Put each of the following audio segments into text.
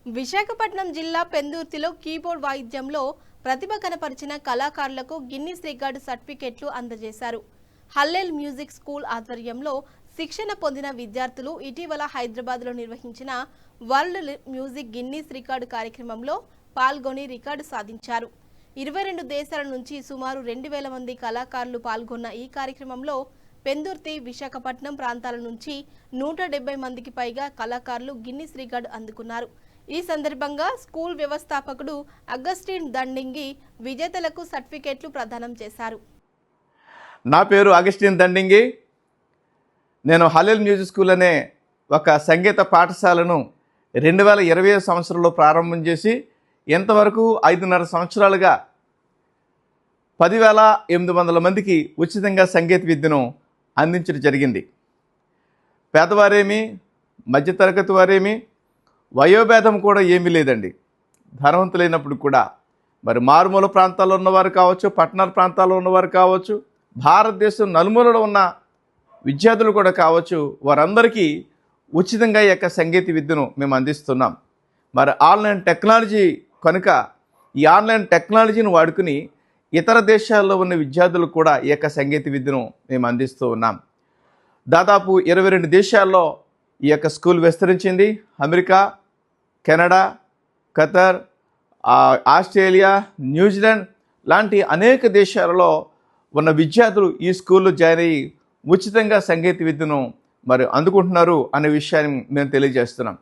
విశాఖపట్నం జిల్లా పెందుర్తిలో కీబోర్డ్ వాయిద్యంలో ప్రతిభ కనపరిచిన కళాకారులకు Guinness record సర్టిఫికెట్లు అందజేశారు. హల్లెల్ మ్యూజిక్ స్కూల్ ఆధ్వర్యంలో శిక్షణ పొందిన విద్యార్థులు ఇటీవల హైదరాబాద్లో నిర్వహించిన వరల్డ్ మ్యూజిక్ గిన్నిస్ రికార్డు కార్యక్రమంలో పాల్గొని రికార్డు సాధించారు. 22 దేశాల నుంచి సుమారు 2000 మంది కళాకారులు పాల్గొన్న ఈ కార్యక్రమంలో పెందుర్తి, విశాఖపట్నం ప్రాంతాల నుంచి 170 మందికి పైగా కళాకారులు గిన్నిస్ రికార్డు అందుకున్నారు. ఈ సందర్భంగా స్కూల్ వ్యవస్థాపకుడు అగస్టిన్ దండింగి విజేతలకు సర్టిఫికెట్లు ప్రదానం చేశారు. నా పేరు అగస్టిన్ దండింగి. నేను హల్లెల్ మ్యూజిక్ స్కూల్ అనే ఒక సంగీత పాఠశాలను 2020 సంవత్సరంలో ప్రారంభం చేసి ఇంతవరకు 5.5 సంవత్సరాలుగా 10,800 మందికి ఉచితంగా సంగీత విద్యను అందించడం జరిగింది. పేదవారేమి, మధ్యతరగతి వారేమి, వయోభేదం కూడా ఏమీ లేదండి. ధనవంతులైనప్పుడు కూడా మరి మారుమూల ప్రాంతాల్లో ఉన్నవారు కావచ్చు, పట్టణాల ప్రాంతాల్లో ఉన్నవారు కావచ్చు, భారతదేశం నలుమూలలో ఉన్న విద్యార్థులు కూడా కావచ్చు, వారందరికీ ఉచితంగా ఈ యొక్క సంగీత విద్యను మేము అందిస్తున్నాం. మరి ఆన్లైన్ టెక్నాలజీ కనుక ఈ ఆన్లైన్ టెక్నాలజీని వాడుకుని ఇతర దేశాల్లో ఉన్న విద్యార్థులకు కూడా ఈ యొక్క సంగీత విద్యను మేము అందిస్తూ ఉన్నాం. దాదాపు 22 దేశాల్లో ఈ యొక్క స్కూల్ విస్తరించింది. America, Canada, Qatar, Australia, New Zealand లాంటి అనేక దేశాలలో ఉన్న విద్యార్థులు ఈ స్కూల్లో జాయిన్ అయ్యి ఉచితంగా సంగీత విద్యను మరి అందుకుంటున్నారు అనే విషయాన్ని మేము తెలియజేస్తున్నాం.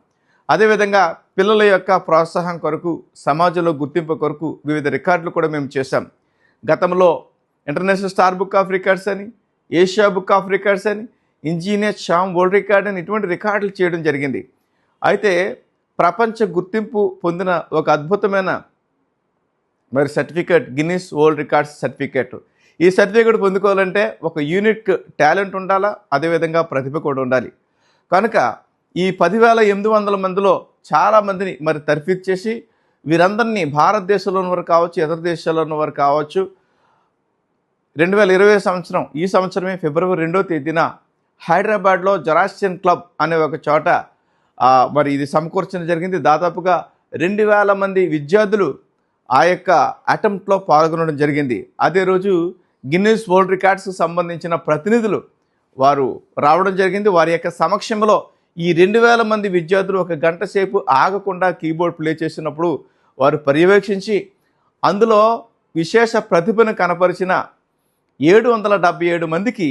అదేవిధంగా పిల్లల యొక్క ప్రోత్సాహం కొరకు, సమాజంలో గుర్తింపు కొరకు వివిధ రికార్డులు కూడా మేము చేశాం. గతంలో international star book of records అని, ఏషియా బుక్ ఆఫ్ రికార్డ్స్ అని, ఇంజనీర్ షామ్ వరల్డ్ రికార్డ్ అని ఇటువంటి రికార్డులు చేయడం జరిగింది. అయితే ప్రపంచ గుర్తింపు పొందిన ఒక అద్భుతమైన మరి certificate Guinness world records certificate. ఈ సర్టిఫికేట్ పొందుకోవాలంటే ఒక యూనిక్ టాలెంట్ ఉండాలా, అదేవిధంగా ప్రతిభ కూడా ఉండాలి. కనుక ఈ 10,800 మందిలో చాలామందిని మరి తర్ఫీదు చేసి వీరందరినీ భారతదేశంలో ఉన్నవారు కావచ్చు, ఇతర దేశాల్లో ఉన్నవారు కావచ్చు, 2020 సంవత్సరం ఈ సంవత్సరమే ఫిబ్రవరి 2వ తేదీన హైదరాబాద్లో జొరాస్ట్రియన్ క్లబ్ అనే ఒక చోట మరి ఇది సమకూర్చడం జరిగింది. దాదాపుగా 2,000 మంది విద్యార్థులు ఆ యొక్క అటెంప్ట్లో పాల్గొనడం జరిగింది. అదే రోజు గిన్నిస్ వరల్డ్ రికార్డ్స్కి సంబంధించిన ప్రతినిధులు వారు రావడం జరిగింది. వారి యొక్క సమక్షంలో ఈ 2,000 మంది విద్యార్థులు 1 గంట సేపు ఆగకుండా కీబోర్డ్ ప్లే చేసినప్పుడు వారు పర్యవేక్షించి అందులో విశేష ప్రతిభను కనపరిచిన 777 మందికి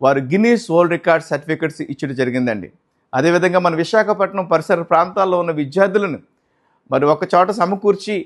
వారు గిన్నిస్ వరల్డ్ రికార్డ్ సర్టిఫికెట్స్ ఇచ్చడం జరిగిందండి. అదేవిధంగా మన విశాఖపట్నం పరిసర ప్రాంతాల్లో ఉన్న విద్యార్థులను మరి ఒక చోట సమకూర్చి